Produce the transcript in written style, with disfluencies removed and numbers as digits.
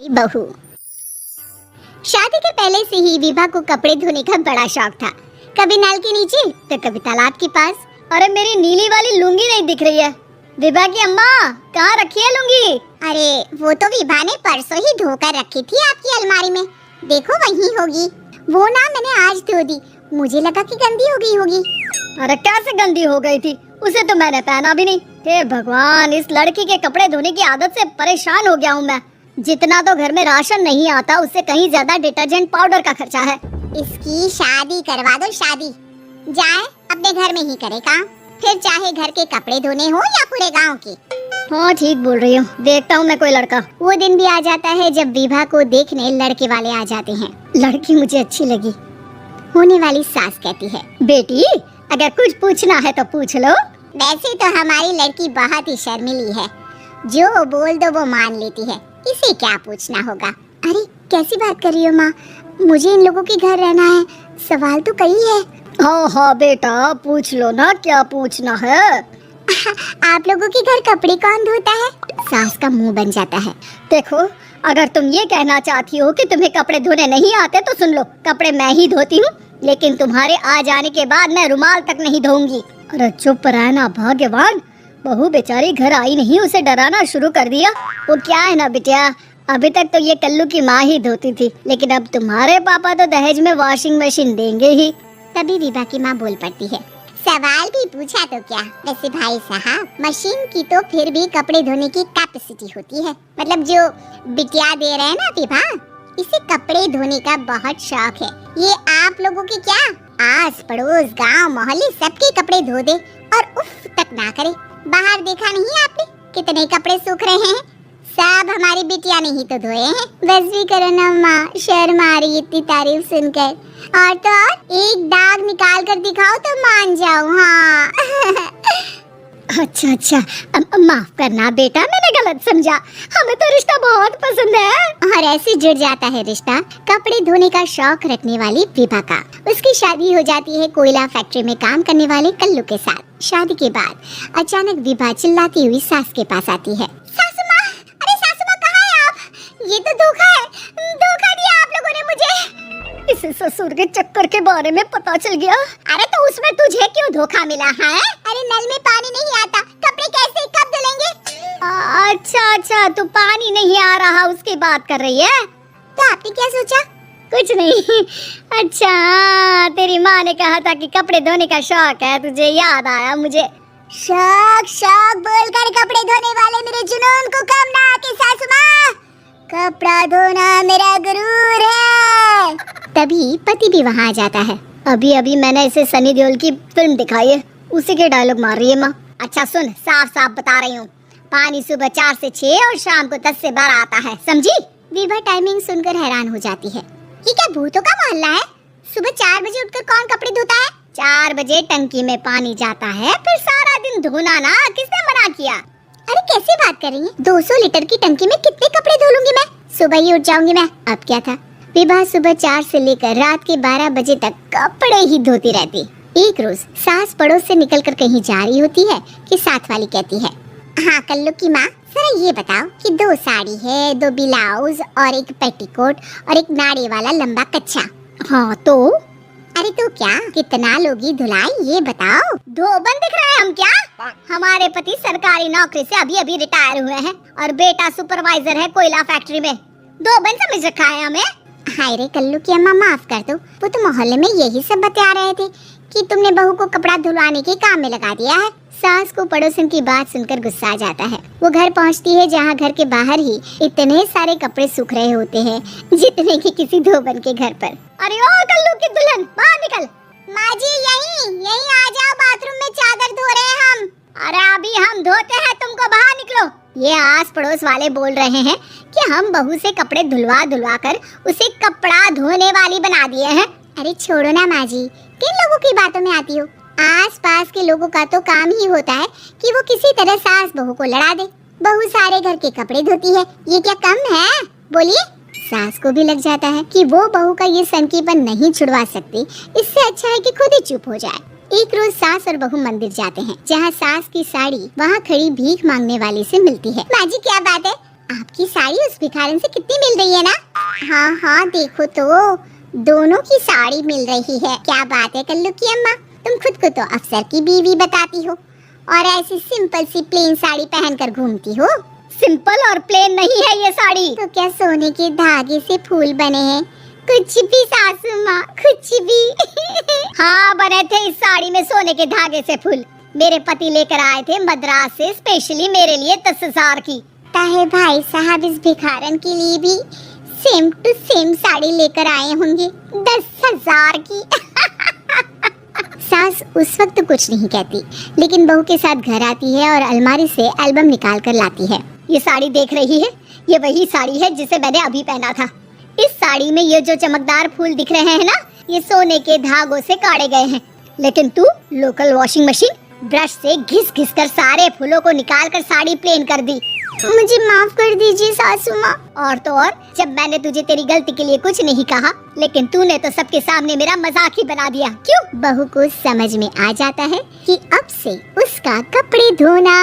बहू। शादी के पहले से ही विभा को कपड़े धोने का बड़ा शौक था। कभी नल के नीचे तो कभी तालाब के पास। अरे मेरी नीली वाली लुंगी नहीं दिख रही है। विभा की अम्मा कहाँ रखी है लुंगी? अरे वो तो विभा ने परसों ही धोकर रखी थी आपकी अलमारी में, देखो वहीं होगी। वो ना मैंने आज धो दी, मुझे लगा कि गंदी हो गई होगी। अरे कैसे गंदी हो गई थी, उसे तो मैंने पहना भी नहीं। हे भगवान, इस लड़की के कपड़े धोने की आदत से परेशान हो गया हूँ मैं। जितना तो घर में राशन नहीं आता उससे कहीं ज्यादा डिटर्जेंट पाउडर का खर्चा है। इसकी शादी करवा दो, शादी जाए अपने घर में ही करे काम, फिर चाहे घर के कपड़े धोने हो या पूरे गांव के। हाँ ठीक बोल रही हूँ, देखता हूँ मैं कोई लड़का। वो दिन भी आ जाता है जब विभा को देखने लड़के वाले आ जाते हैं। लड़की मुझे अच्छी लगी। होने वाली सास कहती है, बेटी अगर कुछ पूछना है तो पूछ लो। वैसे तो हमारी लड़की बहुत ही शर्मीली है, जो बोल दो वो मान लेती है, इसे क्या पूछना होगा। अरे कैसी बात कर रही हो माँ, मुझे इन लोगों के घर रहना है, सवाल तो कई है। हाँ हाँ बेटा पूछ लो ना, क्या पूछना है। आप लोगों के घर कपड़े कौन धोता है? सास का मुंह बन जाता है। देखो अगर तुम ये कहना चाहती हो कि तुम्हें कपड़े धोने नहीं आते तो सुन लो, कपड़े मैं ही धोती हूँ, लेकिन तुम्हारे आ जाने के बाद मैं रुमाल तक नहीं धोऊंगी। अरे चुप रहना भाग्यवान, बहू बेचारी घर आई नहीं, उसे डराना शुरू कर दिया। वो क्या है ना बिटिया, अभी तक तो ये कल्लू की माँ ही धोती थी, लेकिन अब तुम्हारे पापा तो दहेज में वॉशिंग मशीन देंगे ही। तभी विभा की माँ बोल पड़ती है, सवाल भी पूछा तो क्या, वैसे भाई साहब मशीन की तो फिर भी कपड़े धोने की कैपेसिटी होती है। मतलब जो बिटिया दे रहे हैं ना विभा, इसे कपड़े धोने का बहुत शौक है। ये आप लोगों के क्या आस पड़ोस गांव मोहल्ले सबके कपड़े धो दे और उफ तक ना करे। बाहर देखा नहीं आपने कितने कपड़े सूख रहे हैं, सब हमारी बिटिया ने ही तो धोए हैं। बस भी करो ना माँ, शर्म आ रही इतनी तारीफ सुनकर। और तो और एक दाग निकाल कर दिखाओ तो मान जाओ। हाँ अच्छा माफ करना बेटा, मैंने गलत समझा, हमें तो रिश्ता बहुत पसंद है। और ऐसे जुड़ जाता है रिश्ता कपड़े धोने का शौक रखने वाली विभा का। उसकी शादी हो जाती है कोयला फैक्ट्री में काम करने वाले कल्लू के साथ। शादी के बाद अचानक विभा चिल्लाती हुई सास के पास आती है, सासू माँ, अरे सासू माँ कहाँ है आप? ये तो धोखा है, धोखा दिया आप लोगों ने मुझे। इसे ससुर के चक्कर के बारे में पता चल गया। अरे तो उसमें तुझे क्यों धोखा मिला है? अरे नल में पानी नहीं आता, कपड़े कैसे कब धुलेंगे? अच्छा तो पानी नहीं आ रहा उसकी बात कर रही है। तो आपने क्या सोचा? कुछ नहीं। अच्छा तेरी माँ ने कहा था कि कपड़े धोने का शौक है, तुझे याद आया मुझे। शौक बोलकर कपड़े धोने वाले मेरे जुनून को कम ना आके सासू माँ, कपड़ा धोना मेरा गुरूर है। तभी पति भी वहाँ आ जाता है। अभी मैंने इसे सनी देओल की फिल्म दिखाई है, उसी के डायलॉग मार रही है माँ। अच्छा सुन, साफ बता रही हूँ, पानी सुबह 4 से 6 और शाम को 10 से 12 आता है, समझी? विभा टाइमिंग सुनकर हैरान हो जाती है, ये क्या भूतों का मोहल्ला है? सुबह 4 बजे उठकर कौन कपड़े धोता है? 4 बजे टंकी में पानी जाता है, फिर सारा दिन धोना ना, किसने मना किया? अरे कैसे बात कर रही है, 200 लीटर की टंकी में कितने कपड़े धो लूंगी मैं, सुबह ही उठ जाऊंगी मैं। अब क्या था, विभा सुबह 4 से लेकर रात के 12 बजे तक कपड़े ही धोती रहती। एक रोज सास पड़ोस से निकलकर कहीं जा रही होती है कि साथ वाली कहती है, हाँ कल्लू की माँ जरा ये बताओ कि 2 साड़ी है, 2 ब्लाउज और एक पेटीकोट और एक नाड़े वाला लंबा कच्छा। हाँ तो? अरे तो क्या, कितना लोगी धुलाई ये बताओ। धोबन दिख रहे हैं हम क्या? हमारे पति सरकारी नौकरी से अभी रिटायर हुए हैं और बेटा सुपरवाइजर है कोयला फैक्ट्री में, धोबन समझ रखा है हमें। हाय रे कल्लू की अम्मा माफ कर दो, वो तो मोहल्ले में यही सब बता रहे थे कि तुमने बहू को कपड़ा धुलवाने के काम में लगा दिया है। सास को पड़ोसन की बात सुनकर गुस्सा आ जाता है। वो घर पहुंचती है जहां घर के बाहर ही इतने सारे कपड़े सूख रहे होते हैं जितने कि किसी धोबन के घर पर। अरे ओ कल्लू की दुल्हन बाहर निकल। माँ जी यहीं आ जाओ, बाथरूम में चादर धो रहे हैं हम। अरे अभी हम धोते हैं, तुमको बाहर निकलो। ये आस पड़ोस वाले बोल रहे हैं कि हम बहू से कपड़े धुलवा कर उसे कपड़ा धोने वाली बना दिए हैं। अरे छोड़ो ना माँ जी, किन लोगों की बातों में आती हो? आस पास के लोगों का तो काम ही होता है कि वो किसी तरह सास बहू को लड़ा दे। बहू सारे घर के कपड़े धोती है, ये क्या कम है? बोलिए। सास को भी लग जाता है कि वो बहू का ये सनकीपन नहीं छुड़वा सकती, इससे अच्छा है कि खुद ही चुप हो जाए। एक रोज सास और बहू मंदिर जाते हैं, जहाँ सास की साड़ी वहाँ खड़ी भीख मांगने वाली से मिलती है। माँ जी क्या बात है, आपकी साड़ी उस भिखारन से कितनी मिल रही है ना? हाँ हाँ देखो तो, दोनों की साड़ी मिल रही है। क्या बात है कल्लू की अम्मा, तुम खुद को तो अफसर की बीवी बताती हो और ऐसी सिंपल सी प्लेन साड़ी पहनकर घूमती हो। सिंपल और प्लेन नहीं है ये साड़ी। तो क्या सोने के धागे से फूल बने हैं? कुछ भी सासू माँ, कुछ भी। हाँ बने थे इस साड़ी में सोने के धागे से फूल। मेरे पति लेकर आए थे मद्रास से स्पेशली मेरे लिए 10,000 की। ताहे भाई साहब इस भिखारन के लिए भी सेम टू सेम साड़ी लेकर आए होंगे 10,000 की। सास उस वक्त तो कुछ नहीं कहती, लेकिन बहू के साथ घर आती है और अलमारी से एल्बम निकाल कर लाती है। ये साड़ी देख रही है, ये वही साड़ी है जिसे मैंने अभी पहना था। इस साड़ी में ये जो चमकदार फूल दिख रहे हैं ना, ये सोने के धागों से काढ़े गए हैं। लेकिन तू लोकल वॉशिंग मशीन ब्रश से घिस घिस कर सारे फूलों को निकाल कर साड़ी प्लेन कर दी। मुझे माफ कर दीजिए सासू माँ। और तो और, जब मैंने तुझे तेरी गलती के लिए कुछ नहीं कहा, लेकिन तूने तो सबके सामने मेरा मजाक ही बना दिया। क्यों? बहू को समझ में आ जाता है कि अब से उसका कपड़े धोना